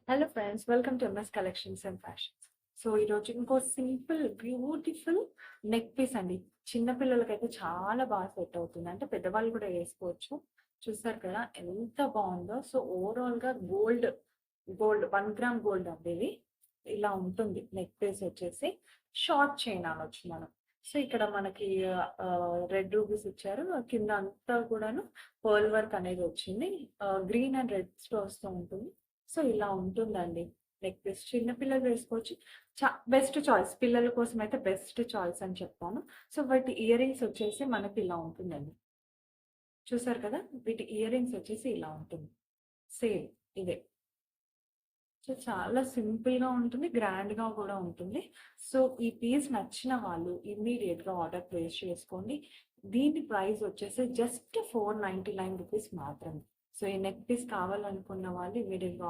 Hello friends, welcome to MS collections and fashions. So ఈరోజు ఇంకో simple beautiful neck piece అండి. చిన్న పిల్లలకైతే చాలా బాగా సెట్ అవుతుంది. అంటే పెద్దవాళ్ళు కూడా వేసుకోవచ్చు. చూసారు కదా ఎంత బాగుందో. సో ఓవరాల్గా గోల్డ్ గోల్డ్ 1 గ్రామ్ గోల్డ్ అండి ఇది. ఇలా ఉంటుంది నెక్ పీస్ వచ్చేసి. షార్ట్ చైన్ అనొచ్చు మనం. సో ఇక్కడ మనకి రెడ్ రూబీస్ ఇచ్చారు. కింద అంతా కూడాను పర్ల్ వర్క్ అనేది వచ్చింది. గ్రీన్ అండ్ రెడ్ స్టోన్స్ తో ఉంటుంది. సో ఇలా ఉంటుందండి నెక్ పీస్. చిన్న పిల్లలు వేసుకోవచ్చు. బెస్ట్ చాయిస్, పిల్లల కోసం అయితే బెస్ట్ చాయిస్ అని చెప్తాను. సో వాటి ఇయర్ రింగ్స్ వచ్చేసి మనకి ఇలా ఉంటుందండి. చూసారు కదా, వీటి ఇయర్ రింగ్స్ వచ్చేసి ఇలా ఉంటుంది. సేమ్ ఇదే. సో చాలా సింపుల్ గా ఉంటుంది, గ్రాండ్ గా కూడా ఉంటుంది. సో ఈ పీస్ నచ్చిన వాళ్ళు ఇమ్మీడియట్ గా ఆర్డర్ ప్లేస్ చేసుకోండి. దీని ప్రైస్ వచ్చేసి జస్ట్ 499 రూపీస్ మాత్రమే. సో ఈ నెక్ పీస్ కావాలనుకున్న వాళ్ళు ఇమ్మీడియట్ గా